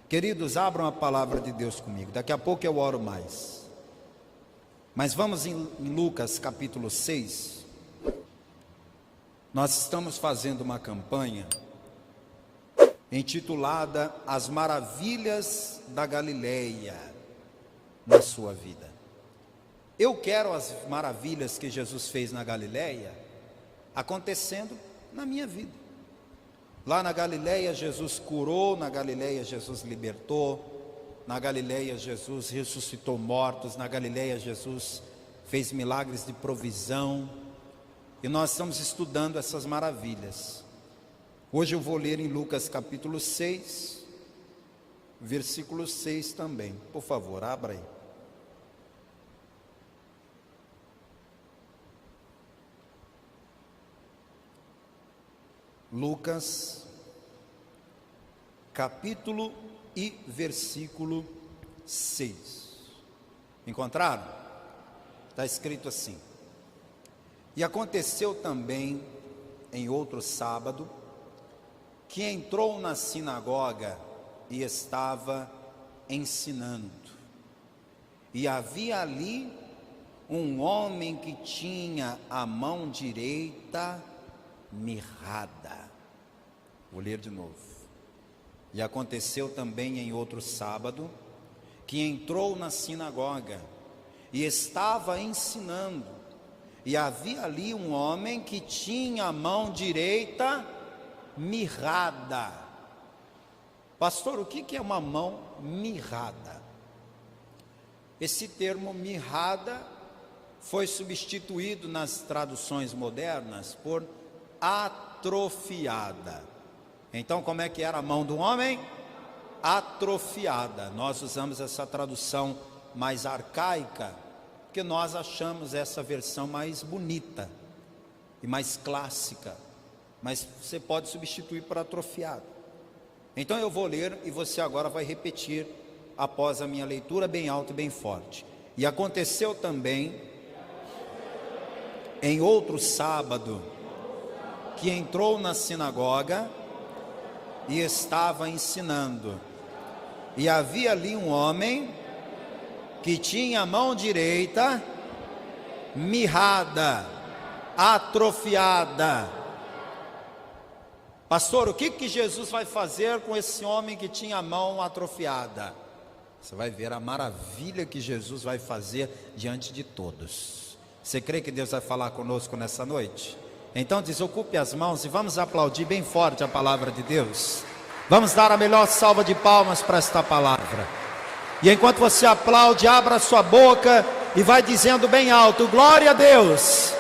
Queridos, abram a palavra de Deus comigo. Daqui a pouco eu oro mais. Mas vamos em Lucas capítulo 6. Nós estamos fazendo uma campanha intitulada As Maravilhas da Galileia na sua vida. Eu quero as maravilhas que Jesus fez na Galileia acontecendo na minha vida. Lá na Galileia Jesus curou, na Galileia Jesus libertou, na Galileia Jesus ressuscitou mortos, na Galileia Jesus fez milagres de provisão, e nós estamos estudando essas maravilhas. Hoje eu vou ler em Lucas capítulo 6, versículo 6 também. Por favor, abra aí. Lucas, capítulo e versículo 6. Encontraram? Está escrito assim: E aconteceu também em outro sábado, que entrou na sinagoga e estava ensinando. E havia ali um homem que tinha a mão direita mirrada. Vou ler de novo. E aconteceu também em outro sábado, que entrou na sinagoga e estava ensinando, e havia ali um homem que tinha a mão direita mirrada. Pastor, o que é uma mão mirrada? Esse termo mirrada foi substituído nas traduções modernas por atrofiada. Então, como é que era a mão do homem? Atrofiada. Nós usamos essa tradução mais arcaica, porque nós achamos essa versão mais bonita e mais clássica, mas você pode substituir por atrofiado. Então eu vou ler e você agora vai repetir após a minha leitura, bem alto e bem forte. E aconteceu também em outro sábado, que entrou na sinagoga e estava ensinando, e havia ali um homem que tinha a mão direita mirrada, atrofiada. Pastor, o que Jesus vai fazer com esse homem que tinha a mão atrofiada? Você vai ver a maravilha que Jesus vai fazer diante de todos. Você crê que Deus vai falar conosco nessa noite? Então desocupe as mãos e vamos aplaudir bem forte a palavra de Deus. Vamos dar a melhor salva de palmas para esta palavra. E enquanto você aplaude, abra a sua boca e vai dizendo bem alto: glória a Deus,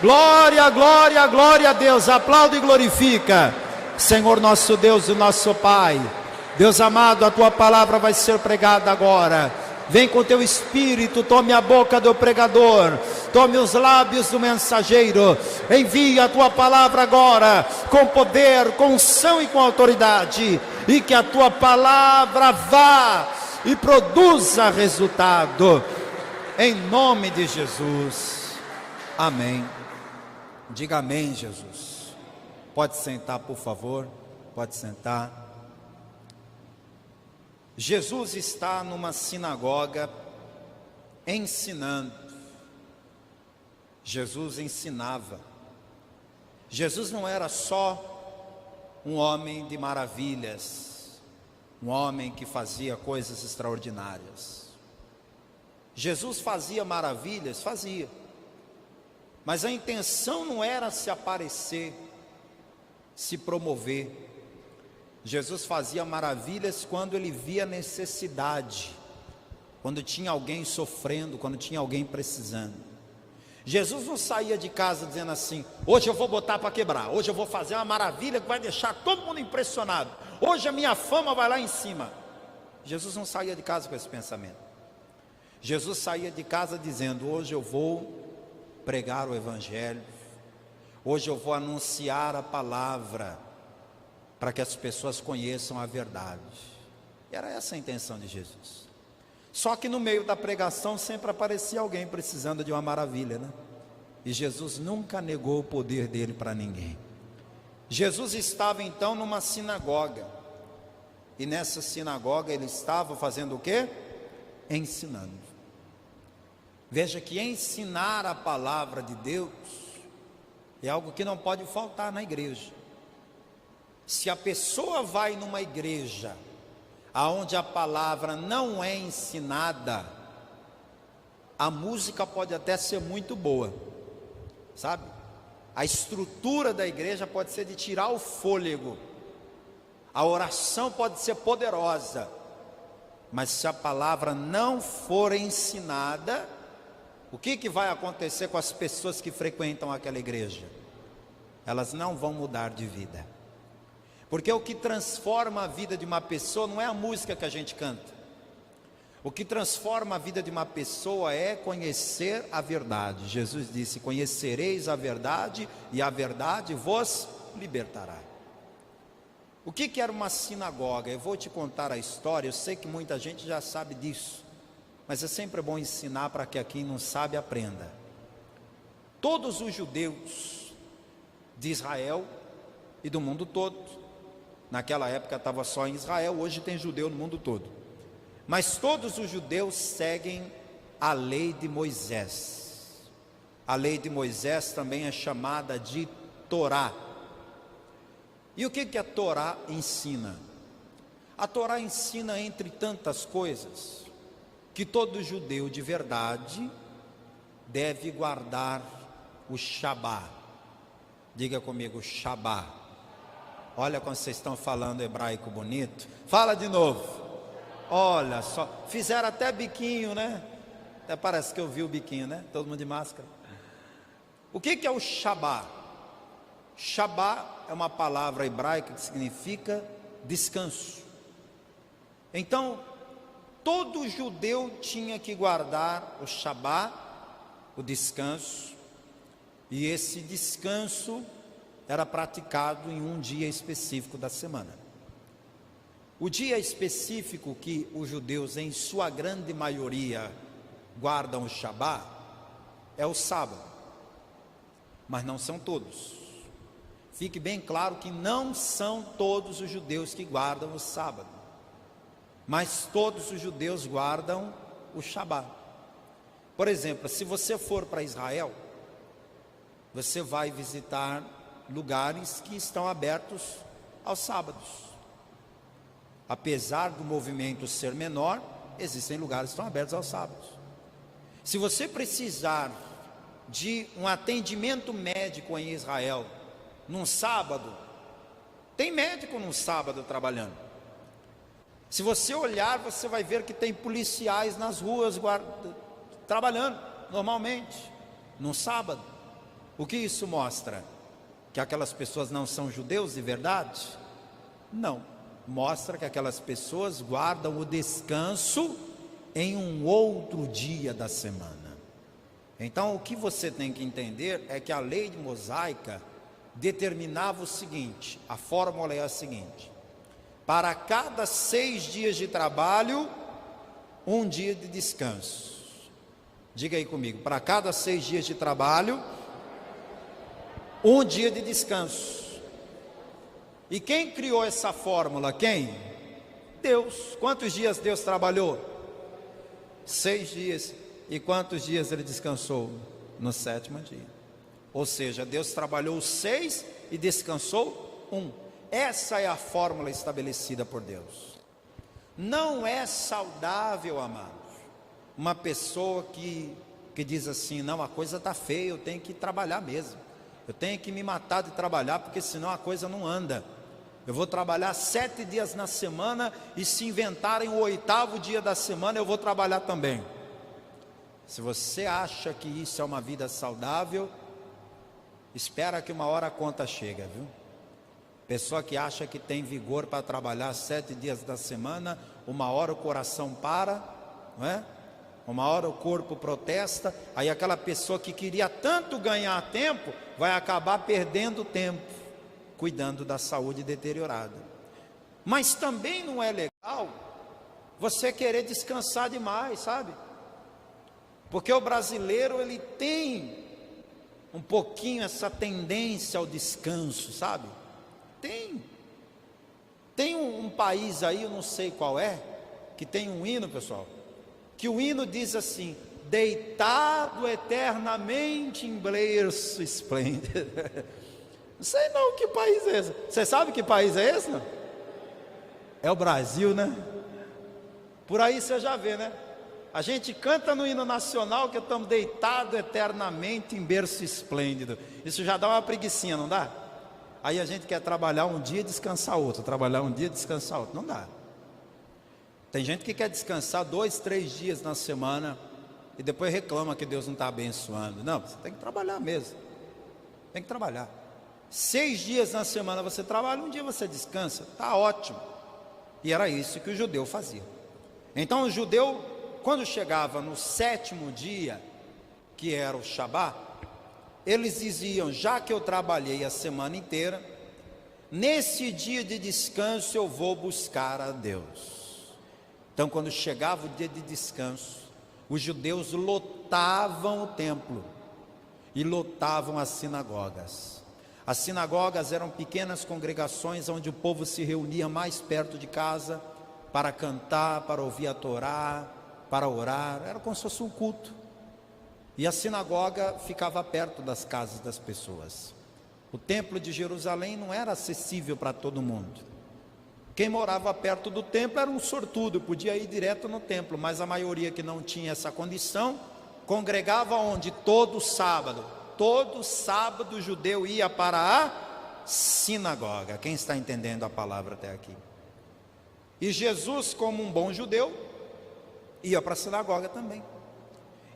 glória, glória, glória a Deus. Aplaude e glorifica. Senhor nosso Deus e nosso Pai, Deus amado, a tua palavra vai ser pregada agora. Vem com teu espírito, tome a boca do pregador, tome os lábios do mensageiro, envia a tua palavra agora, com poder, com unção e com autoridade, e que a tua palavra vá e produza resultado, em nome de Jesus, amém. Diga amém, Jesus. Pode sentar, por favor, pode sentar. Jesus está numa sinagoga ensinando. Jesus ensinava. Jesus não era só um homem de maravilhas, um homem que fazia coisas extraordinárias. Jesus fazia maravilhas, fazia, mas a intenção não era se aparecer, se promover. Jesus fazia maravilhas quando ele via necessidade, quando tinha alguém sofrendo, quando tinha alguém precisando. Jesus não saía de casa dizendo assim: hoje eu vou botar para quebrar, hoje eu vou fazer uma maravilha que vai deixar todo mundo impressionado, hoje a minha fama vai lá em cima. Jesus não saía de casa com esse pensamento. Jesus saía de casa dizendo: hoje eu vou pregar o Evangelho, hoje eu vou anunciar a palavra, para que as pessoas conheçam a verdade. Era essa a intenção de Jesus. Só que no meio da pregação sempre aparecia alguém precisando de uma maravilha, né? E Jesus nunca negou o poder dele para ninguém. Jesus estava então numa sinagoga, e nessa sinagoga ele estava fazendo o quê? Ensinando. Veja que ensinar a palavra de Deus é algo que não pode faltar na igreja. Se a pessoa vai numa igreja aonde a palavra não é ensinada, a música pode até ser muito boa, sabe? A estrutura da igreja pode ser de tirar o fôlego, a oração pode ser poderosa, mas se a palavra não for ensinada, o que vai acontecer com as pessoas que frequentam aquela igreja? Elas não vão mudar de vida, porque o que transforma a vida de uma pessoa não é a música que a gente canta. O que transforma a vida de uma pessoa é conhecer a verdade. Jesus disse: conhecereis a verdade e a verdade vos libertará. O que era uma sinagoga? Eu vou te contar a história. Eu sei que muita gente já sabe disso, mas é sempre bom ensinar para que quem não sabe aprenda. Todos os judeus de Israel e do mundo todo, naquela época estava só em Israel, hoje tem judeu no mundo todo, mas todos os judeus seguem a lei de Moisés. A lei de Moisés também é chamada de Torá. E o que a Torá ensina? A Torá ensina, entre tantas coisas, que todo judeu de verdade deve guardar o Shabá. Diga comigo, Shabá. Olha quando vocês estão falando hebraico bonito. Fala de novo. Olha só, fizeram até biquinho, né? Até parece que eu vi o biquinho, né? Todo mundo de máscara. O que é o Shabá? Shabá é uma palavra hebraica que significa descanso. Então, todo judeu tinha que guardar o Shabá, o descanso, e esse descanso era praticado em um dia específico da semana. O dia específico que os judeus, em sua grande maioria, guardam o Shabá é o sábado, mas não são todos. Fique bem claro que não são todos os judeus que guardam o sábado, mas todos os judeus guardam o Shabá. Por exemplo, se você for para Israel, você vai visitar lugares que estão abertos aos sábados. Apesar do movimento ser menor, existem lugares que estão abertos aos sábados. Se você precisar de um atendimento médico em Israel, num sábado, tem médico num sábado trabalhando. Se você olhar, você vai ver que tem policiais nas ruas trabalhando normalmente, num sábado. O que isso mostra? Que aquelas pessoas não são judeus de verdade? Não. Mostra que aquelas pessoas guardam o descanso em um outro dia da semana. Então, o que você tem que entender é que a lei mosaica determinava o seguinte: a fórmula é a seguinte: para cada 6 dias de trabalho, um dia de descanso. Diga aí comigo: para cada 6 dias de trabalho, um dia de descanso. E quem criou essa fórmula? Quem? Deus. Quantos dias Deus trabalhou? 6 dias. E quantos dias ele descansou? No 7º dia. Ou seja, Deus trabalhou 6 e descansou 1. Essa é a fórmula estabelecida por Deus. Não é saudável, amados, uma pessoa que diz assim: não, a coisa está feia, eu tenho que trabalhar mesmo, eu tenho que me matar de trabalhar, porque senão a coisa não anda. Eu vou trabalhar 7 dias na semana, e se inventarem o 8º dia da semana, eu vou trabalhar também. Se você acha que isso é uma vida saudável, espera que uma hora a conta chega, viu? Pessoa que acha que tem vigor para trabalhar 7 dias da semana, uma hora o coração para, não é? Uma hora o corpo protesta, aí aquela pessoa que queria tanto ganhar tempo, vai acabar perdendo tempo, cuidando da saúde deteriorada. Mas também não é legal você querer descansar demais, sabe? Porque o brasileiro, ele tem um pouquinho essa tendência ao descanso, sabe? Tem um país aí, eu não sei qual é, que tem um hino, pessoal, que o hino diz assim: deitado eternamente em berço esplêndido. Não sei não que país é esse. Você sabe que país é esse, não? É o Brasil, né? Por aí você já vê, né? A gente canta no hino nacional que estamos deitados eternamente em berço esplêndido. Isso já dá uma preguicinha, não dá? Aí a gente quer trabalhar um dia e descansar outro, trabalhar um dia e descansar outro. Não dá. Tem gente que quer descansar 2, 3 dias na semana e depois reclama que Deus não está abençoando. Não, você tem que trabalhar mesmo. Tem que trabalhar. 6 dias na semana você trabalha, um dia você descansa. Está ótimo. E era isso que o judeu fazia. Então o judeu, quando chegava no 7º dia, que era o Shabá, eles diziam: já que eu trabalhei a semana inteira, nesse dia de descanso eu vou buscar a Deus. Então quando chegava o dia de descanso, os judeus lotavam o templo e lotavam as sinagogas. As sinagogas eram pequenas congregações onde o povo se reunia mais perto de casa para cantar, para ouvir a Torá, para orar. Era como se fosse um culto. E a sinagoga ficava perto das casas das pessoas. O templo de Jerusalém não era acessível para todo mundo. Quem morava perto do templo era um sortudo, podia ir direto no templo, mas a maioria que não tinha essa condição, congregava onde? Todo sábado o judeu ia para a sinagoga. Quem está entendendo a palavra até aqui? E Jesus, como um bom judeu, ia para a sinagoga também.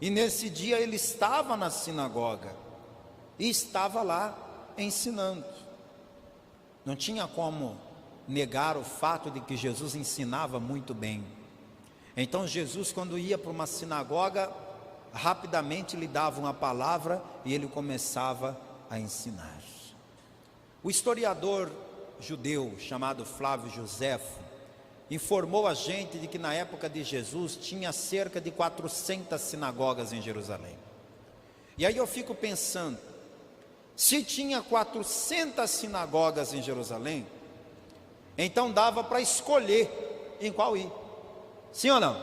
E nesse dia ele estava na sinagoga e estava lá ensinando. Não tinha como negar o fato de que Jesus ensinava muito bem. Então Jesus, quando ia para uma sinagoga, rapidamente lhe dava uma palavra e ele começava a ensinar. O historiador judeu chamado Flávio Joséfo informou a gente de que na época de Jesus tinha cerca de 400 sinagogas em Jerusalém. E aí eu fico pensando, se tinha 400 sinagogas em Jerusalém, então dava para escolher em qual ir. Sim ou não?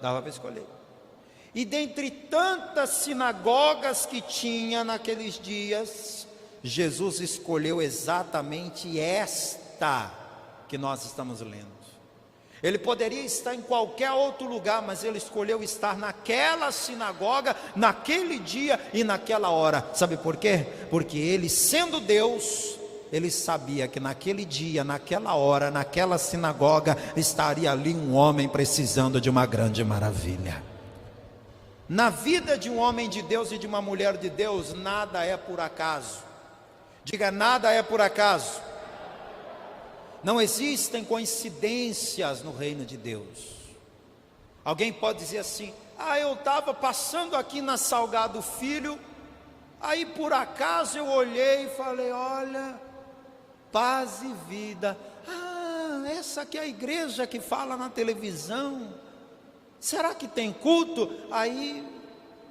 Dava para escolher. E dentre tantas sinagogas que tinha naqueles dias, Jesus escolheu exatamente esta que nós estamos lendo. Ele poderia estar em qualquer outro lugar, mas ele escolheu estar naquela sinagoga, naquele dia e naquela hora. Sabe por quê? Porque ele, sendo Deus, ele sabia que naquele dia, naquela hora, naquela sinagoga, estaria ali um homem precisando de uma grande maravilha. Na vida de um homem de Deus e de uma mulher de Deus, nada é por acaso. Diga: nada é por acaso. Não existem coincidências no reino de Deus. Alguém pode dizer assim: eu estava passando aqui na Salgado Filho, aí por acaso eu olhei e falei: olha, paz e vida. Essa aqui é a igreja que fala na televisão. Será que tem culto? Aí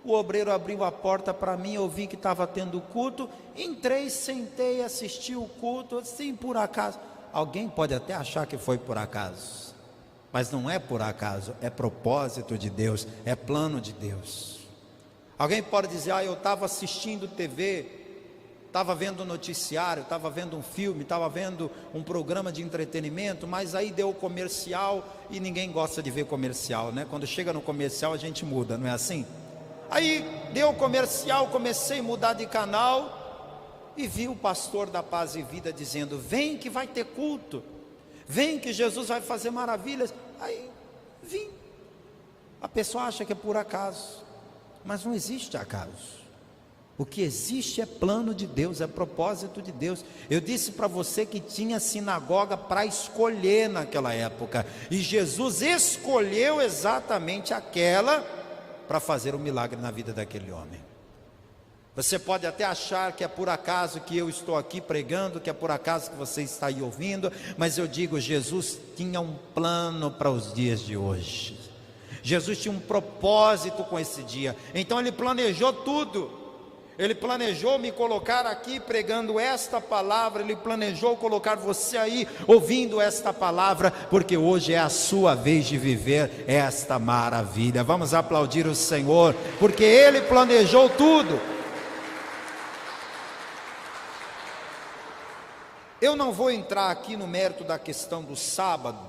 o obreiro abriu a porta para mim, eu vi que estava tendo culto, entrei, sentei, assisti o culto, assim, por acaso. Alguém pode até achar que foi por acaso, mas não é por acaso, é propósito de Deus, é plano de Deus. Alguém pode dizer: eu estava assistindo TV, estava vendo um noticiário, estava vendo um filme, estava vendo um programa de entretenimento, mas aí deu o comercial e ninguém gosta de ver comercial, né? Quando chega no comercial a gente muda, não é assim? Aí deu o comercial, comecei a mudar de canal e vi o pastor da Paz e Vida dizendo: vem que vai ter culto, vem que Jesus vai fazer maravilhas. Aí vim. A pessoa acha que é por acaso, mas não existe acaso. O que existe é plano de Deus, é propósito de Deus. Eu disse para você que tinha sinagoga para escolher naquela época, e Jesus escolheu exatamente aquela para fazer um milagre na vida daquele homem. Você pode até achar que é por acaso que eu estou aqui pregando, que é por acaso que você está aí ouvindo, mas eu digo, Jesus tinha um plano para os dias de hoje. Jesus tinha um propósito com esse dia. Então Ele planejou tudo. Ele planejou me colocar aqui pregando esta palavra. Ele planejou colocar você aí ouvindo esta palavra, porque hoje é a sua vez de viver esta maravilha. Vamos aplaudir o Senhor, porque Ele planejou tudo. Eu não vou entrar aqui no mérito da questão do sábado.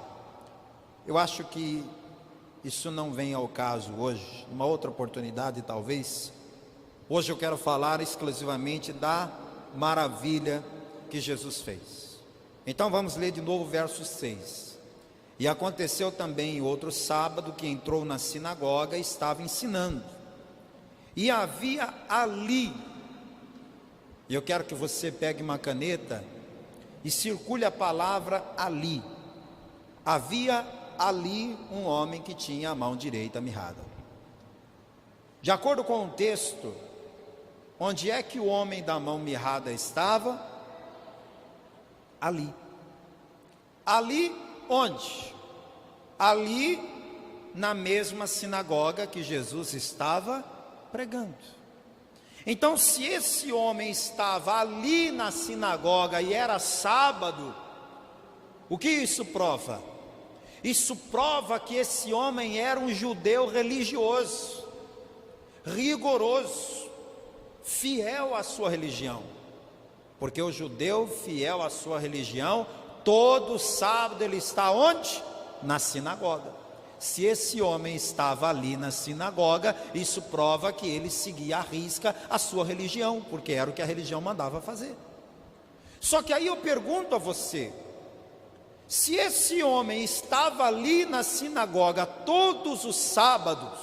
Eu acho que isso não vem ao caso hoje. Uma outra oportunidade talvez. Hoje eu quero falar exclusivamente da maravilha que Jesus fez. Então vamos ler de novo o verso 6. E aconteceu também outro sábado que entrou na sinagoga e estava ensinando. E havia ali, e eu quero que você pegue uma caneta e circule a palavra ali. Havia ali um homem que tinha a mão direita mirrada. De acordo com o texto, onde é que o homem da mão mirrada estava? Ali. Ali onde? Ali na mesma sinagoga que Jesus estava pregando. Então, se esse homem estava ali na sinagoga e era sábado, o que isso prova? Isso prova que esse homem era um judeu religioso, rigoroso, fiel à sua religião, porque o judeu fiel à sua religião, todo sábado ele está onde? Na sinagoga. Se esse homem estava ali na sinagoga, isso prova que ele seguia à risca a sua religião, porque era o que a religião mandava fazer. Só que aí eu pergunto a você, se esse homem estava ali na sinagoga todos os sábados,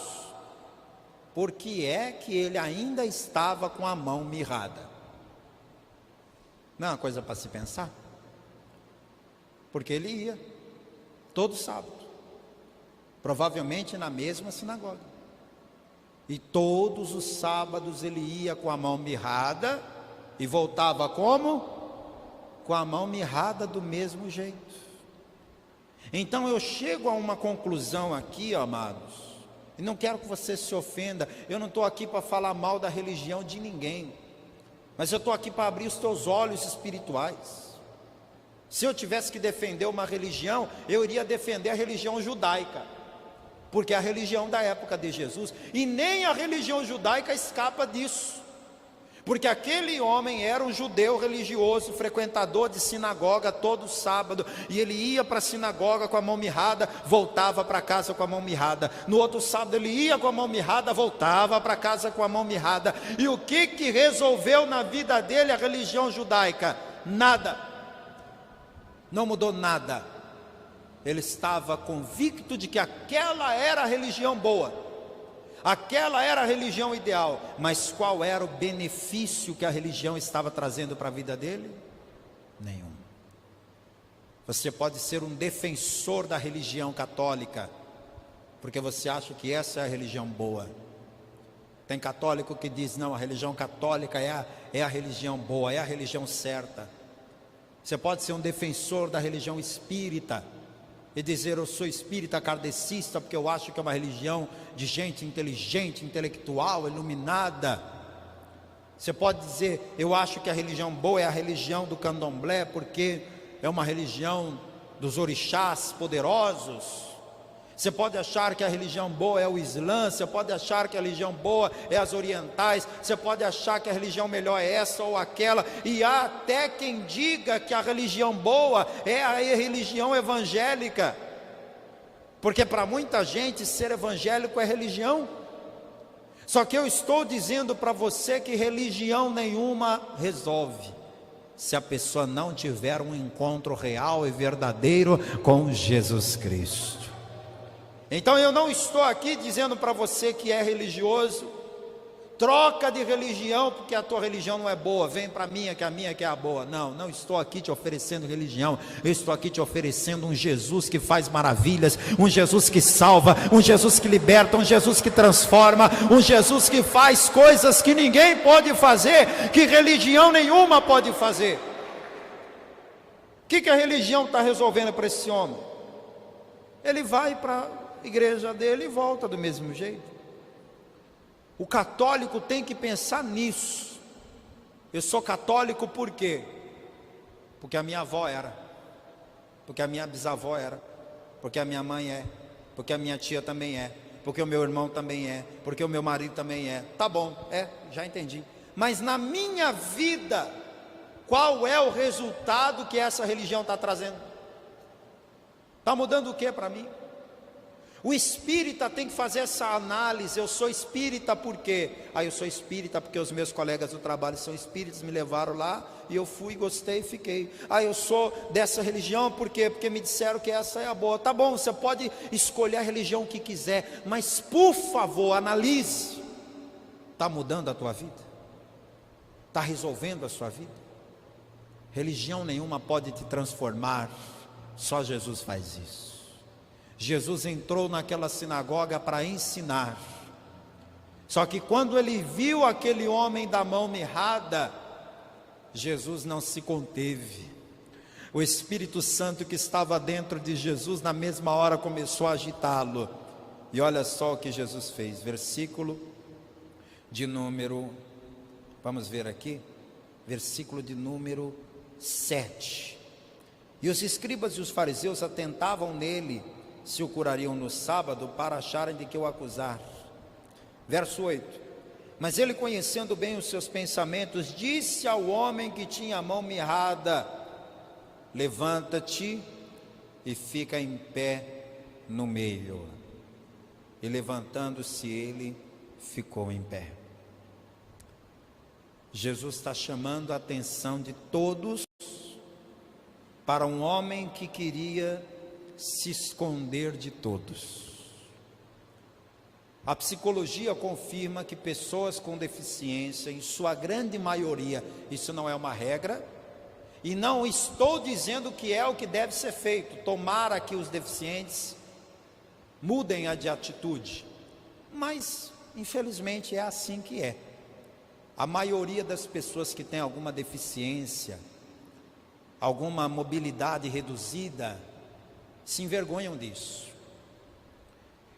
por que é que ele ainda estava com a mão mirrada? Não é uma coisa para se pensar? Porque ele ia todo sábado, provavelmente na mesma sinagoga, e todos os sábados ele ia com a mão mirrada e voltava como? Com a mão mirrada do mesmo jeito. Então eu chego a uma conclusão aqui, amados, e não quero que você se ofenda. Eu não estou aqui para falar mal da religião de ninguém, mas eu estou aqui para abrir os teus olhos espirituais. Se eu tivesse que defender uma religião, eu iria defender a religião judaica, porque é a religião da época de Jesus, e nem a religião judaica escapa disso, porque aquele homem era um judeu religioso, frequentador de sinagoga todo sábado, e ele ia para a sinagoga com a mão mirrada, voltava para casa com a mão mirrada. No outro sábado ele ia com a mão mirrada, voltava para casa com a mão mirrada. E o que resolveu na vida dele a religião judaica? Nada, não mudou nada. Ele estava convicto de que aquela era a religião boa, aquela era a religião ideal. Mas qual era o benefício que a religião estava trazendo para a vida dele? Nenhum. Você pode ser um defensor da religião católica, porque você acha que essa é a religião boa. Tem católico que diz, não, a religião católica é a religião boa, é a religião certa. Você pode ser um defensor da religião espírita e dizer, eu sou espírita kardecista, porque eu acho que é uma religião de gente inteligente, intelectual, iluminada. Você pode dizer, eu acho que a religião boa é a religião do candomblé, porque é uma religião dos orixás poderosos. Você pode achar que a religião boa é o Islã, você pode achar que a religião boa é as orientais, você pode achar que a religião melhor é essa ou aquela, e há até quem diga que a religião boa é a religião evangélica, porque para muita gente ser evangélico é religião. Só que eu estou dizendo para você que religião nenhuma resolve, se a pessoa não tiver um encontro real e verdadeiro com Jesus Cristo. Então eu não estou aqui dizendo para você que é religioso, Troca de religião, porque a tua religião não é boa, vem para a minha que é a boa. Não, não estou aqui te oferecendo religião, eu estou aqui te oferecendo um Jesus que faz maravilhas, um Jesus que salva, um Jesus que liberta, um Jesus que transforma, um Jesus que faz coisas que ninguém pode fazer, que religião nenhuma pode fazer. O que a religião está resolvendo para esse homem? Ele vai para a igreja dele e volta do mesmo jeito. O católico tem que pensar nisso. Eu sou católico por quê? Porque a minha avó era, porque a minha bisavó era, porque a minha mãe é, porque a minha tia também é, porque o meu irmão também é, porque o meu marido também é. Tá bom, já entendi. Mas na minha vida, qual é o resultado que essa religião está trazendo? Está mudando o que para mim? O espírita tem que fazer essa análise. Eu sou espírita por quê? Eu sou espírita porque os meus colegas do trabalho são espíritas, me levaram lá e eu fui, gostei e fiquei. Eu sou dessa religião por quê? Porque me disseram que essa é a boa. Tá bom, você pode escolher a religião que quiser, mas por favor, analise. Está mudando a tua vida? Está resolvendo a sua vida? Religião nenhuma pode te transformar, só Jesus faz isso. Jesus entrou naquela sinagoga para ensinar. Só que quando ele viu aquele homem da mão mirrada, Jesus não se conteve. O Espírito Santo que estava dentro de Jesus, na mesma hora começou a agitá-lo. E olha só o que Jesus fez. Versículo de número, vamos ver aqui, versículo de número 7. E os escribas e os fariseus atentavam nele, se o curariam no sábado, para acharem de que o acusar. Verso 8. Mas ele, conhecendo bem os seus pensamentos, disse ao homem que tinha a mão mirrada: levanta-te e fica em pé no meio. E levantando-se ele, ficou em pé. Jesus está chamando a atenção de todos para um homem que queria se esconder de todos. A psicologia confirma que pessoas com deficiência, em sua grande maioria, isso não é uma regra, e não estou dizendo que é o que deve ser feito. Tomara que os deficientes mudem de atitude, mas infelizmente é assim que é. A maioria das pessoas que tem alguma deficiência, alguma mobilidade reduzida, se envergonham disso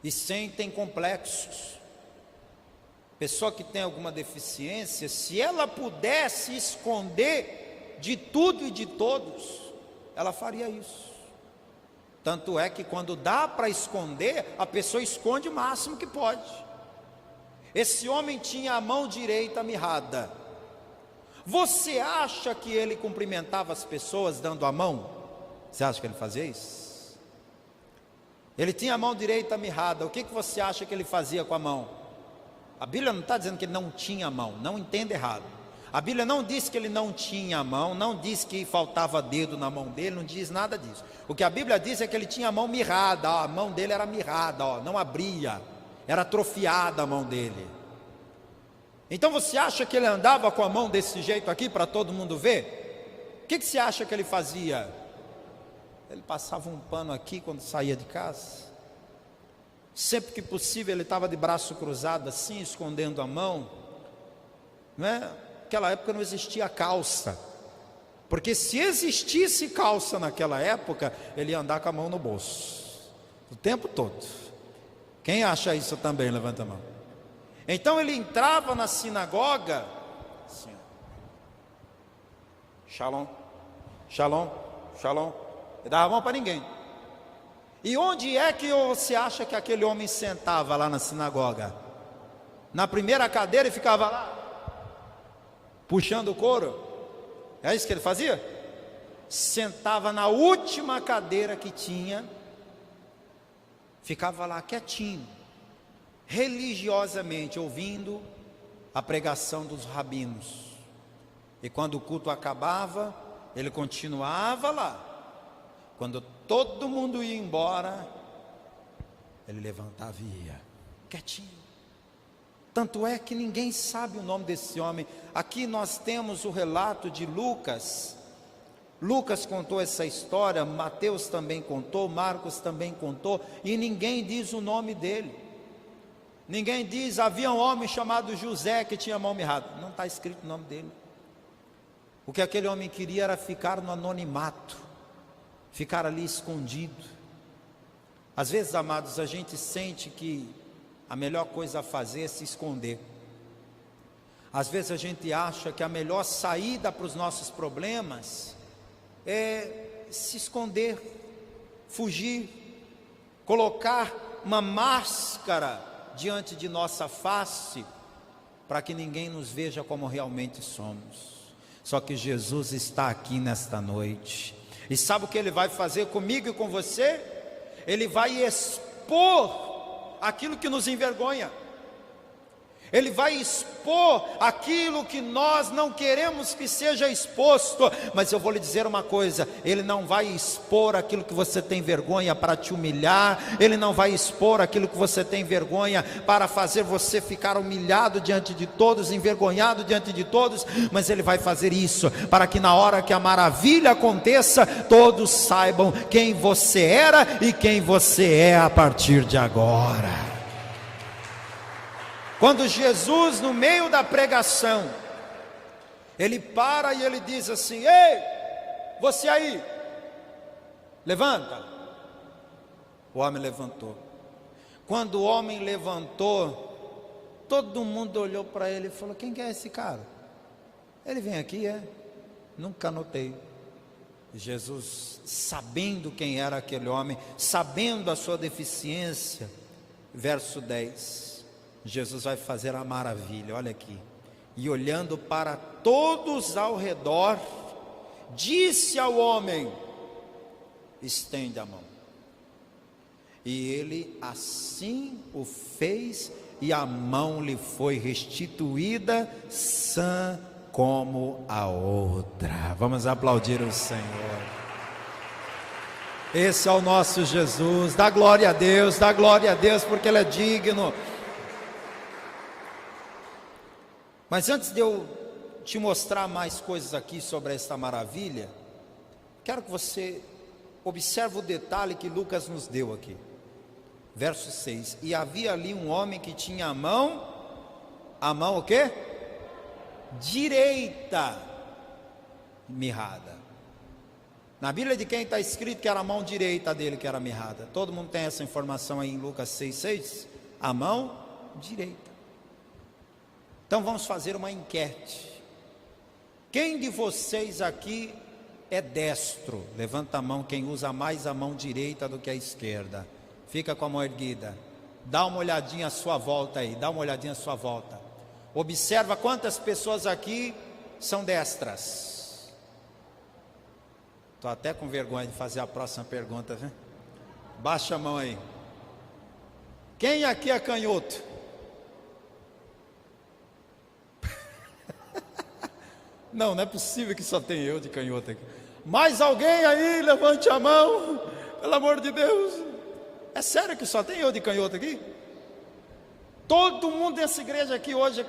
e sentem complexos. Pessoa que tem alguma deficiência, se ela pudesse esconder de tudo e de todos, ela faria isso. Tanto é que quando dá para esconder, a pessoa esconde o máximo que pode. Esse homem tinha a mão direita mirrada. Você acha que ele cumprimentava as pessoas dando a mão? Você acha que ele fazia isso? Ele tinha a mão direita mirrada. O que você acha que ele fazia com a mão? A Bíblia não está dizendo que ele não tinha mão, não entenda errado. A Bíblia não diz que ele não tinha mão, não diz que faltava dedo na mão dele, não diz nada disso. O que a Bíblia diz é que ele tinha a mão mirrada, a mão dele era mirrada, não abria, era atrofiada a mão dele. Então você acha que ele andava com a mão desse jeito aqui para todo mundo ver? O que você acha que ele fazia? Ele passava um pano aqui quando saía de casa. Sempre que possível ele estava de braço cruzado assim, escondendo a mão. Não é? Naquela época não existia calça, porque se existisse calça naquela época, ele ia andar com a mão no bolso o tempo todo. Quem acha isso também? Levanta a mão. Então ele entrava na sinagoga assim, shalom, shalom, shalom. Ele dava a mão para ninguém. E onde é que você acha que aquele homem sentava lá na sinagoga? Na primeira cadeira e ficava lá, puxando o couro? É isso que ele fazia? Sentava na última cadeira que tinha, ficava lá quietinho, religiosamente ouvindo a pregação dos rabinos. E quando o culto acabava, ele continuava lá. Quando todo mundo ia embora, ele levantava e ia, quietinho. Tanto é que ninguém sabe o nome desse homem. Aqui nós temos o relato de Lucas. Lucas contou essa história, Mateus também contou, Marcos também contou, e ninguém diz o nome dele. Ninguém diz, havia um homem chamado José que tinha mão mirrada. Não está escrito o nome dele. O que aquele homem queria era ficar no anonimato, ficar ali escondido. Às vezes, amados, a gente sente que a melhor coisa a fazer é se esconder. Às vezes a gente acha que a melhor saída para os nossos problemas é se esconder, fugir, colocar uma máscara diante de nossa face, para que ninguém nos veja como realmente somos. Só que Jesus está aqui nesta noite, e sabe o que Ele vai fazer comigo e com você? Ele vai expor aquilo que nos envergonha. Ele vai expor aquilo que nós não queremos que seja exposto. Mas eu vou lhe dizer uma coisa: Ele não vai expor aquilo que você tem vergonha para te humilhar. Ele não vai expor aquilo que você tem vergonha para fazer você ficar humilhado diante de todos, envergonhado diante de todos. Mas Ele vai fazer isso para que na hora que a maravilha aconteça, todos saibam quem você era e quem você é a partir de agora. Quando Jesus, no meio da pregação, Ele para e Ele diz assim: ei, você aí, levanta. O homem levantou. Quando o homem levantou, todo mundo olhou para ele e falou: quem que é esse cara? Ele vem aqui, é? Nunca notei. Jesus, sabendo quem era aquele homem, sabendo a sua deficiência, verso 10, Jesus vai fazer a maravilha, olha aqui. E olhando para todos ao redor, disse ao homem: estende a mão. E ele assim o fez, e a mão lhe foi restituída, sã como a outra. Vamos aplaudir o Senhor. Esse é o nosso Jesus. Dá glória a Deus, porque Ele é digno. Mas antes de eu te mostrar mais coisas aqui sobre esta maravilha, quero que você observe o detalhe que Lucas nos deu aqui. Verso 6: e havia ali um homem que tinha a mão o quê? Direita mirrada. Na Bíblia de quem está escrito que era a mão direita dele que era mirrada? Todo mundo tem essa informação aí em Lucas 6,6? A mão direita. Então vamos fazer uma enquete. Quem de vocês aqui é destro? Levanta a mão quem usa mais a mão direita do que a esquerda. Fica com a mão erguida. Dá uma olhadinha à sua volta aí, Observa quantas pessoas aqui são destras. Estou até com vergonha de fazer a próxima pergunta, viu? Baixa a mão aí. Quem aqui é canhoto? Não é possível que só tem eu de canhoto aqui. Mais alguém aí, levante a mão, pelo amor de Deus. É sério que só tem eu de canhoto aqui? Todo mundo dessa igreja aqui hoje,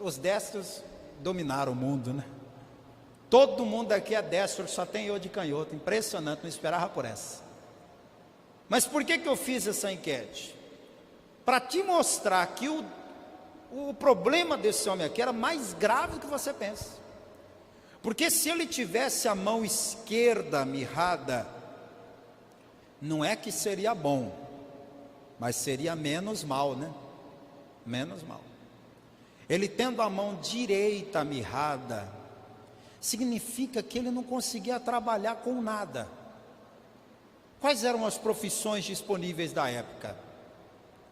os destros dominaram o mundo, né? Todo mundo aqui é destro, só tem eu de canhoto. Impressionante, não esperava por essa. Mas por que eu fiz essa enquete? Para te mostrar que o problema desse homem aqui era mais grave do que você pensa. Porque se ele tivesse a mão esquerda mirrada, não é que seria bom, mas seria menos mal, né? Menos mal. Ele tendo a mão direita mirrada, significa que ele não conseguia trabalhar com nada. Quais eram as profissões disponíveis da época?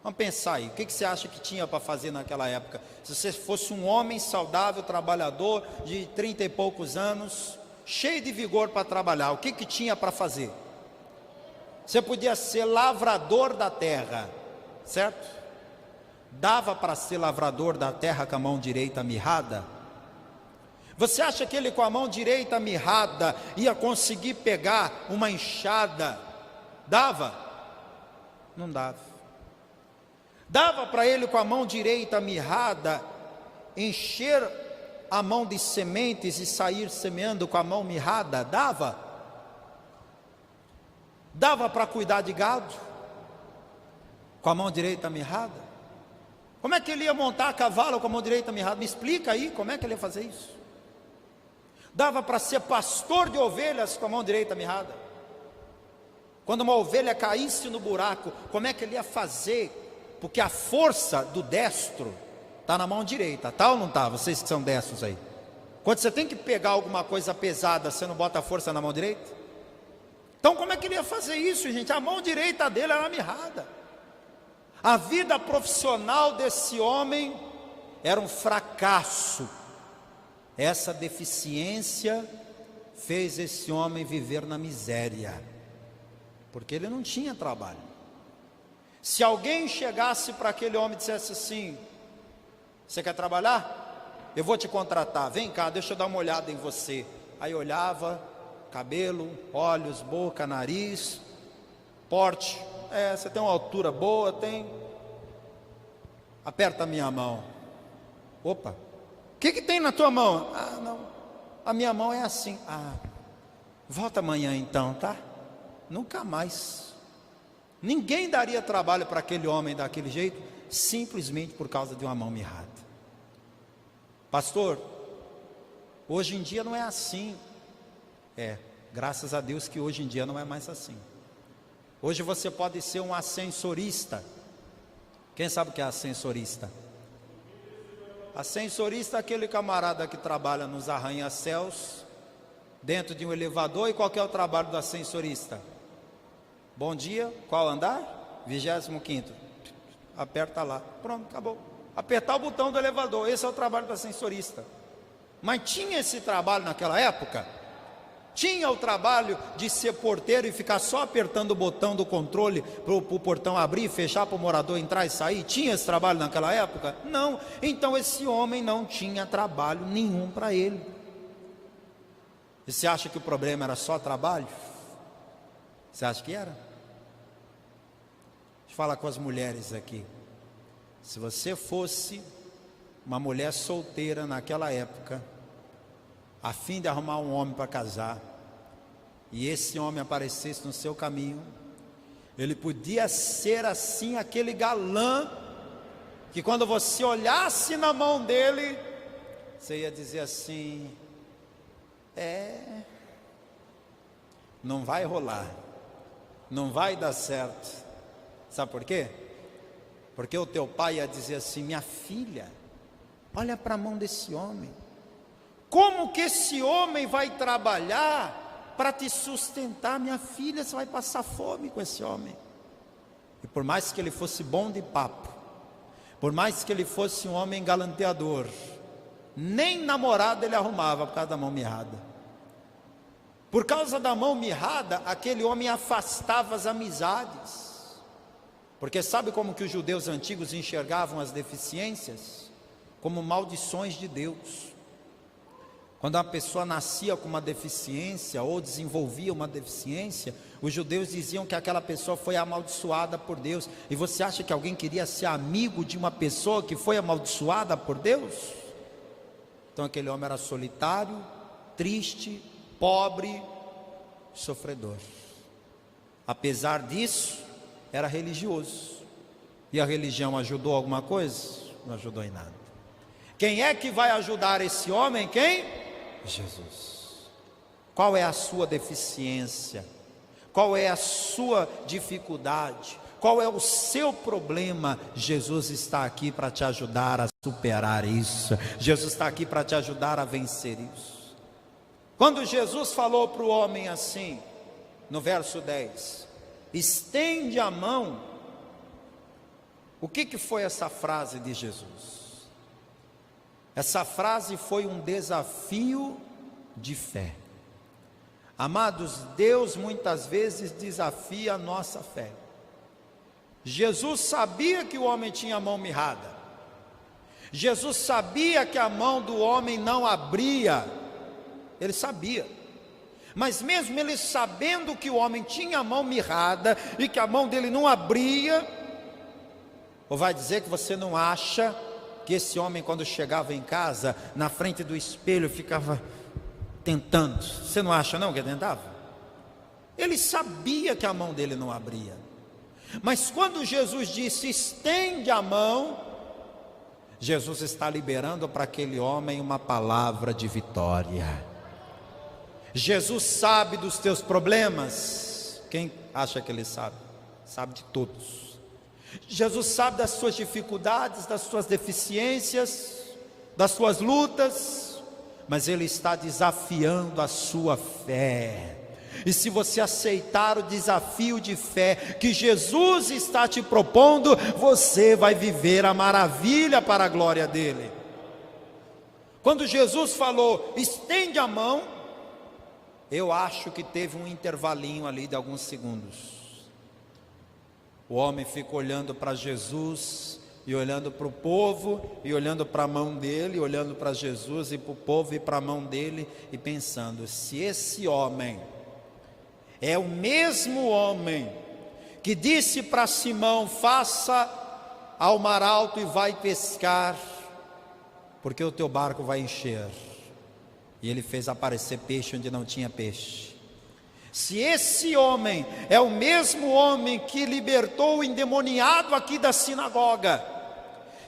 Vamos pensar aí, o que você acha que tinha para fazer naquela época? Se você fosse um homem saudável, trabalhador, de 30 e poucos anos, cheio de vigor para trabalhar, o que tinha para fazer? Você podia ser lavrador da terra, certo? Dava para ser lavrador da terra com a mão direita mirrada? Você acha que ele com a mão direita mirrada ia conseguir pegar uma enxada? Dava? Não dava. Dava para ele com a mão direita mirrada encher a mão de sementes e sair semeando com a mão mirrada? Dava? Dava para cuidar de gado com a mão direita mirrada? Como é que ele ia montar a cavalo com a mão direita mirrada? Me explica aí, como é que ele ia fazer isso? Dava para ser pastor de ovelhas com a mão direita mirrada? Quando uma ovelha caísse no buraco, como é que ele ia fazer? Porque a força do destro está na mão direita, tá ou não está? Vocês que são destros aí. Quando você tem que pegar alguma coisa pesada, você não bota a força na mão direita? Então como é que ele ia fazer isso, gente? A mão direita dele era mirrada. A vida profissional desse homem era um fracasso. Essa deficiência fez esse homem viver na miséria, porque ele não tinha trabalho. Se alguém chegasse para aquele homem e dissesse assim: você quer trabalhar? Eu vou te contratar, vem cá, deixa eu dar uma olhada em você. Aí olhava, cabelo, olhos, boca, nariz, porte, você tem uma altura boa, tem. Aperta a minha mão. Opa, o que tem na tua mão? Ah, não, a minha mão é assim. Ah, volta amanhã então, tá? Nunca mais. Ninguém daria trabalho para aquele homem daquele jeito, simplesmente por causa de uma mão mirrada. Pastor, hoje em dia não é assim. Graças a Deus que hoje em dia não é mais assim. Hoje você pode ser um ascensorista. Quem sabe o que é ascensorista? Ascensorista é aquele camarada que trabalha nos arranha-céus, dentro de um elevador. E qual que é o trabalho do ascensorista? Bom dia, qual andar? 25º. Aperta lá, pronto, acabou. Apertar o botão do elevador, esse é o trabalho do ascensorista. Mas tinha esse trabalho naquela época? Tinha o trabalho de ser porteiro e ficar só apertando o botão do controle para o portão abrir e fechar, para o morador entrar e sair? Tinha esse trabalho naquela época? Não. Então esse homem não tinha trabalho nenhum para ele. E você acha que o problema era só trabalho? Você acha que era? Deixa eu falar com as mulheres aqui. Se você fosse uma mulher solteira naquela época, a fim de arrumar um homem para casar, e esse homem aparecesse no seu caminho, ele podia ser assim, aquele galã, que quando você olhasse na mão dele, você ia dizer assim: não vai rolar, não vai dar certo. Sabe por quê? Porque o teu pai ia dizer assim: minha filha, olha para a mão desse homem. Como que esse homem vai trabalhar para te sustentar? Minha filha, você vai passar fome com esse homem. E por mais que ele fosse bom de papo, por mais que ele fosse um homem galanteador, nem namorada ele arrumava por causa da mão mirrada. Por causa da mão mirrada, aquele homem afastava as amizades. Porque sabe como que os judeus antigos enxergavam as deficiências? Como maldições de Deus. Quando uma pessoa nascia com uma deficiência ou desenvolvia uma deficiência, os judeus diziam que aquela pessoa foi amaldiçoada por Deus. E você acha que alguém queria ser amigo de uma pessoa que foi amaldiçoada por Deus? Então aquele homem era solitário, triste, pobre, sofredor. Apesar disso, era religioso. E a religião ajudou alguma coisa? Não ajudou em nada. Quem é que vai ajudar esse homem? Quem? Jesus. Qual é a sua deficiência? Qual é a sua dificuldade? Qual é o seu problema? Jesus está aqui para te ajudar a superar isso. Jesus está aqui para te ajudar a vencer isso. Quando Jesus falou para o homem assim, no verso 10, estende a mão. O que foi essa frase de Jesus? Essa frase foi um desafio de fé. Amados, Deus muitas vezes desafia a nossa fé. Jesus sabia que o homem tinha a mão mirrada. Jesus sabia que a mão do homem não abria. Ele sabia. Mas mesmo ele sabendo que o homem tinha a mão mirrada e que a mão dele não abria, Ou vai dizer que você não acha que esse homem, quando chegava em casa, na frente do espelho, ficava tentando? Você não acha não que ele tentava? Ele sabia que a mão dele não abria. Mas quando Jesus disse, estende a mão, Jesus está liberando para aquele homem uma palavra de vitória. Jesus sabe dos teus problemas. Quem acha que ele sabe? Sabe de todos. Jesus sabe das suas dificuldades, das suas deficiências, das suas lutas, mas ele está desafiando a sua fé. E se você aceitar o desafio de fé que Jesus está te propondo, você vai viver a maravilha para a glória dele. Quando Jesus falou, estende a mão, eu acho que teve um intervalinho ali de alguns segundos. O homem fica olhando para Jesus, e olhando para o povo, e olhando para a mão dele, olhando para Jesus e para o povo e para a mão dele, e pensando, se esse homem é o mesmo homem que disse para Simão, faça ao mar alto e vai pescar, porque o teu barco vai encher. E ele fez aparecer peixe onde não tinha peixe. Se esse homem é o mesmo homem que libertou o endemoniado aqui da sinagoga,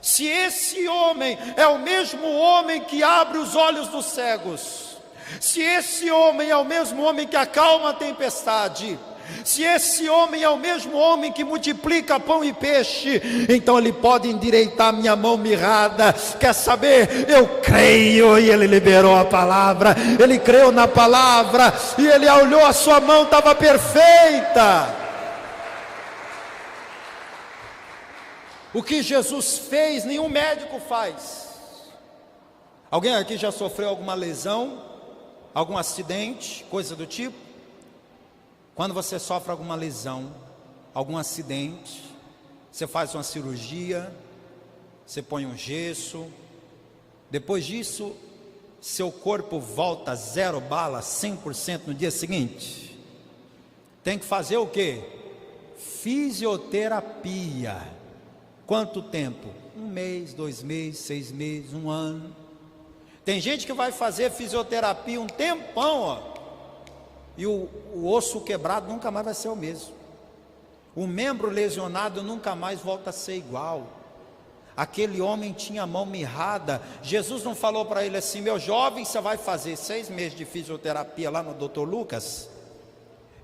se esse homem é o mesmo homem que abre os olhos dos cegos, se esse homem é o mesmo homem que acalma a tempestade, se esse homem é o mesmo homem que multiplica pão e peixe, então ele pode endireitar minha mão mirrada. Quer saber? Eu creio. E ele liberou a palavra, ele creu na palavra, e ele olhou, a sua mão estava perfeita. O que Jesus fez, nenhum médico faz. Alguém aqui já sofreu alguma lesão, algum acidente, coisa do tipo? Quando você sofre alguma lesão, algum acidente, você faz uma cirurgia, você põe um gesso, depois disso, seu corpo volta 0 bala, 100% no dia seguinte. Tem que fazer o quê? Fisioterapia. Quanto tempo? 1 mês, 2 meses, 6 meses, 1 ano. Tem gente que vai fazer fisioterapia um tempão, ó. E o osso quebrado nunca mais vai ser o mesmo. O membro lesionado nunca mais volta a ser igual. Aquele homem tinha a mão mirrada. Jesus não falou para ele assim, meu jovem, você vai fazer 6 meses de fisioterapia lá no Dr. Lucas,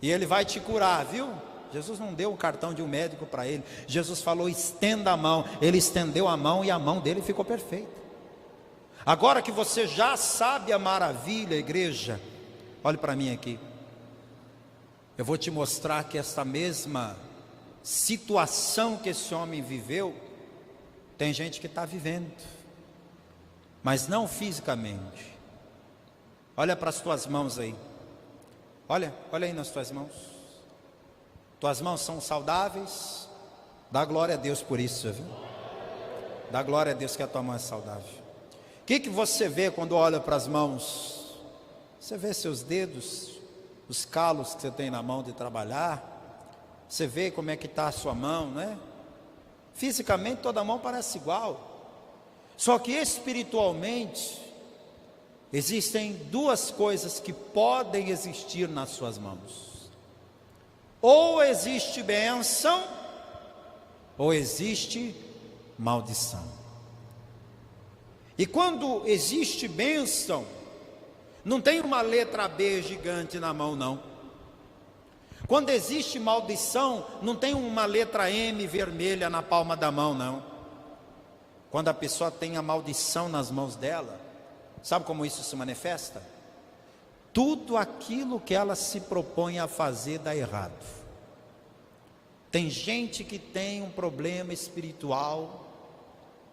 e ele vai te curar, viu? Jesus não deu o cartão de um médico para ele. Jesus falou, estenda a mão. Ele estendeu a mão e a mão dele ficou perfeita. Agora que você já sabe a maravilha, igreja, olhe para mim aqui. Eu vou te mostrar que essa mesma situação que esse homem viveu, tem gente que está vivendo, mas não fisicamente. Olha para as tuas mãos aí. Olha aí nas tuas mãos. Tuas mãos são saudáveis. Dá glória a Deus por isso, viu? Dá glória a Deus que a tua mão é saudável. O que você vê quando olha para as mãos? Você vê seus dedos, os calos que você tem na mão de trabalhar. Você vê como é que está a sua mão, né? Fisicamente toda mão parece igual. Só que espiritualmente existem 2 coisas que podem existir nas suas mãos. Ou existe bênção, ou existe maldição. E quando existe bênção, não tem uma letra B gigante na mão, não. Quando existe maldição, não tem uma letra M vermelha na palma da mão, não. Quando a pessoa tem a maldição nas mãos dela, sabe como isso se manifesta? Tudo aquilo que ela se propõe a fazer dá errado. Tem gente que tem um problema espiritual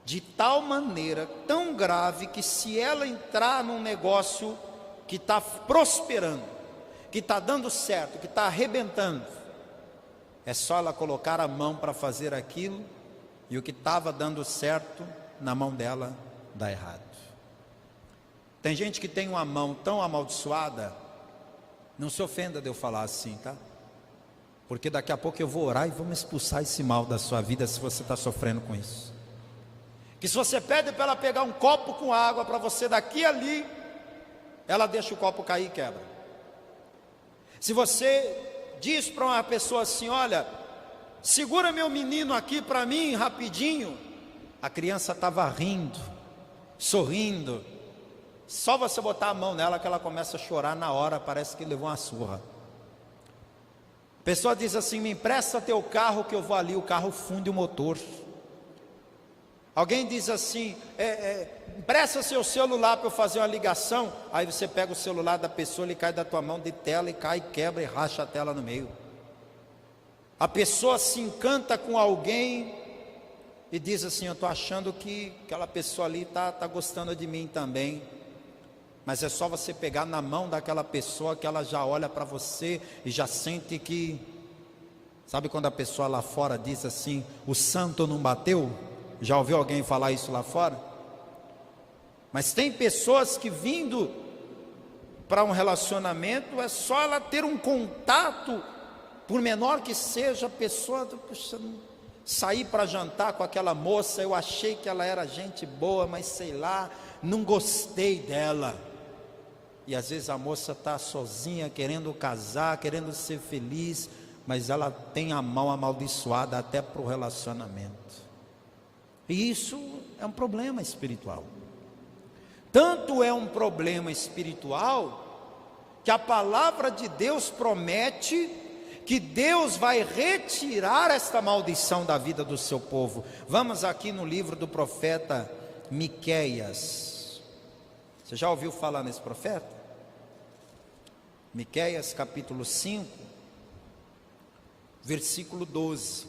de tal maneira, tão grave, que se ela entrar num negócio que está prosperando, que está dando certo, que está arrebentando, é só ela colocar a mão para fazer aquilo, e o que estava dando certo na mão dela dá errado. Tem gente que tem uma mão tão amaldiçoada, não se ofenda de eu falar assim, tá? Porque daqui a pouco eu vou orar e vamos expulsar esse mal da sua vida se você está sofrendo com isso. Que se você pede para ela pegar um copo com água para você daqui a ali, ela deixa o copo cair e quebra. Se você diz para uma pessoa assim: olha, segura meu menino aqui para mim rapidinho, a criança estava rindo, sorrindo, só você botar a mão nela que ela começa a chorar na hora, parece que levou uma surra. A pessoa diz assim: me empresta teu carro que eu vou ali, o carro funde o motor. Alguém diz assim: empresta seu celular para eu fazer uma ligação. Aí você pega o celular da pessoa, ele cai da tua mão de tela e cai, quebra e racha a tela no meio. A pessoa se encanta com alguém e diz assim: eu estou achando que aquela pessoa ali está gostando de mim também. Mas é só você pegar na mão daquela pessoa que ela já olha para você e já sente que... Sabe quando a pessoa lá fora diz assim: o santo não bateu? Já ouviu alguém falar isso lá fora? Mas tem pessoas que vindo para um relacionamento, é só ela ter um contato, por menor que seja, a pessoa... Puxa, sair para jantar com aquela moça, eu achei que ela era gente boa, mas sei lá, não gostei dela. E às vezes a moça está sozinha, querendo casar, querendo ser feliz, mas ela tem a mão amaldiçoada até para o relacionamento. E isso é um problema espiritual. Tanto é um problema espiritual, que a palavra de Deus promete que Deus vai retirar esta maldição da vida do seu povo. Vamos aqui no livro do profeta Miqueias. Você já ouviu falar nesse profeta? Miqueias capítulo 5, versículo 12.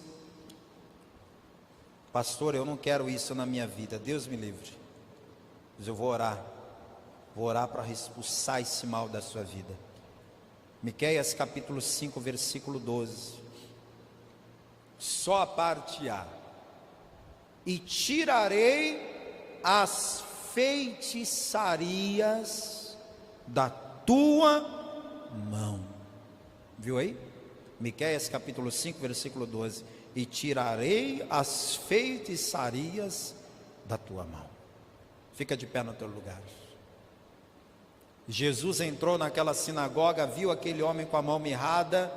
Pastor, eu não quero isso na minha vida, Deus me livre. Mas eu vou orar para expulsar esse mal da sua vida. Miqueias capítulo 5, versículo 12. Só a parte A. E tirarei as feitiçarias da tua mão. Viu aí? Miqueias capítulo 5, versículo 12. E tirarei as feitiçarias da tua mão. Fica de pé no teu lugar. Jesus entrou naquela sinagoga, viu aquele homem com a mão mirrada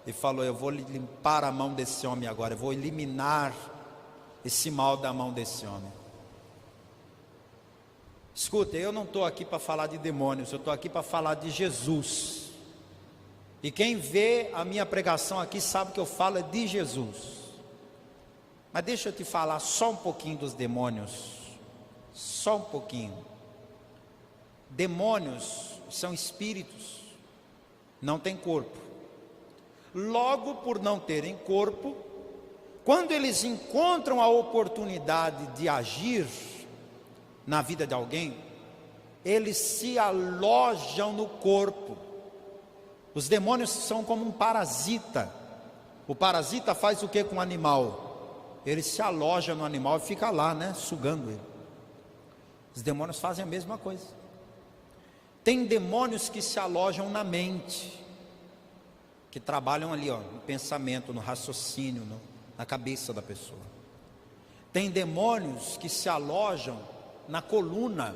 e falou: eu vou limpar a mão desse homem agora, eu vou eliminar esse mal da mão desse homem. Escuta, eu não estou aqui para falar de demônios, eu estou aqui para falar de Jesus. E quem vê a minha pregação aqui sabe que eu falo de Jesus. Mas deixa eu te falar só um pouquinho dos demônios. Só um pouquinho. Demônios são espíritos, não têm corpo. Logo, por não terem corpo, quando eles encontram a oportunidade de agir na vida de alguém, eles se alojam no corpo. Os demônios são como um parasita. O parasita faz o que com o animal? Ele se aloja no animal e fica lá, né, sugando ele. Os demônios fazem a mesma coisa. Tem demônios que se alojam na mente, que trabalham ali, no pensamento, no raciocínio, na cabeça da pessoa. Tem demônios que se alojam na coluna.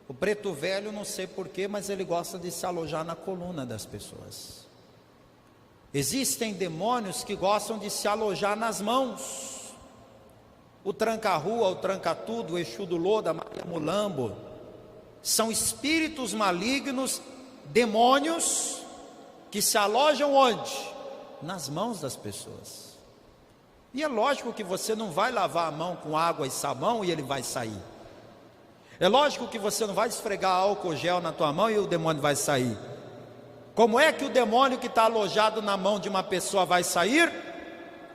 O preto velho, não sei porquê, mas ele gosta de se alojar na coluna das pessoas. Existem demônios que gostam de se alojar nas mãos. O tranca-rua, o tranca-tudo, o Exu do Loda, Maria Mulambo, são espíritos malignos, demônios, que se alojam onde? Nas mãos das pessoas. E é lógico que você não vai lavar a mão com água e sabão e ele vai sair. É lógico que você não vai esfregar álcool gel na tua mão e o demônio vai sair. Como é que o demônio que está alojado na mão de uma pessoa vai sair?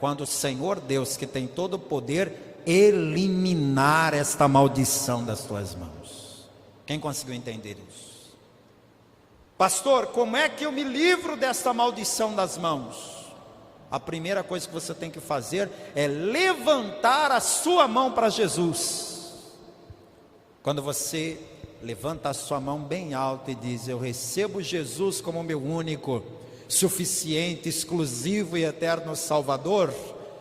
Quando o Senhor Deus, que tem todo o poder, eliminar esta maldição das tuas mãos. Quem conseguiu entender isso? Pastor, como é que eu me livro desta maldição das mãos? A primeira coisa que você tem que fazer é levantar a sua mão para Jesus. Quando você levanta a sua mão bem alta e diz: eu recebo Jesus como meu único, suficiente, exclusivo e eterno Salvador,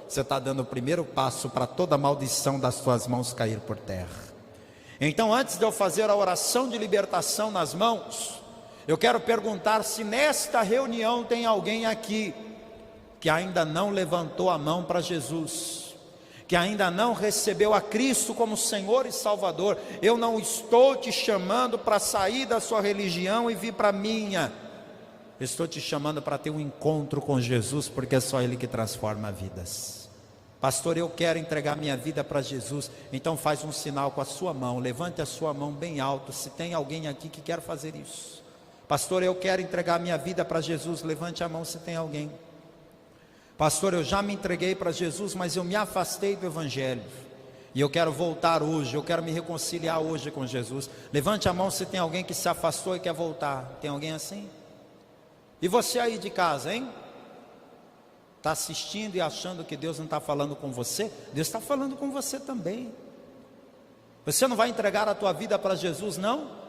você está dando o primeiro passo para toda a maldição das tuas mãos cair por terra. Então, antes de eu fazer a oração de libertação nas mãos, eu quero perguntar se nesta reunião tem alguém aqui que ainda não levantou a mão para Jesus, que ainda não recebeu a Cristo como Senhor e Salvador. Eu não estou te chamando para sair da sua religião e vir para a minha. Eu estou te chamando para ter um encontro com Jesus, porque é só Ele que transforma vidas. Pastor, eu quero entregar minha vida para Jesus. Então faz um sinal com a sua mão, levante a sua mão bem alto, se tem alguém aqui que quer fazer isso. Pastor, eu quero entregar minha vida para Jesus, levante a mão se tem alguém. Pastor, eu já me entreguei para Jesus, mas eu me afastei do Evangelho, e eu quero voltar hoje, eu quero me reconciliar hoje com Jesus. Levante a mão se tem alguém que se afastou e quer voltar. Tem alguém assim? E você aí de casa, hein? Está assistindo e achando que Deus não está falando com você? Deus está falando com você também. Você não vai entregar a tua vida para Jesus, não?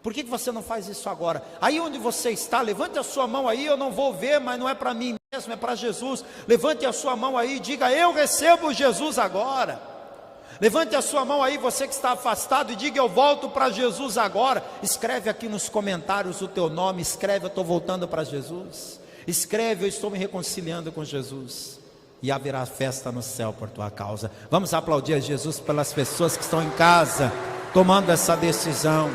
Por que você não faz isso agora? Aí onde você está, levante a sua mão aí. Eu não vou ver, mas não é para mim mesmo, é para Jesus. Levante a sua mão aí e diga: eu recebo Jesus agora. Levante a sua mão aí, você que está afastado, e diga: eu volto para Jesus agora. Escreve aqui nos comentários o teu nome, escreve: eu estou voltando para Jesus. Escreve: eu estou me reconciliando com Jesus. E haverá festa no céu por tua causa. Vamos aplaudir a Jesus pelas pessoas que estão em casa tomando essa decisão.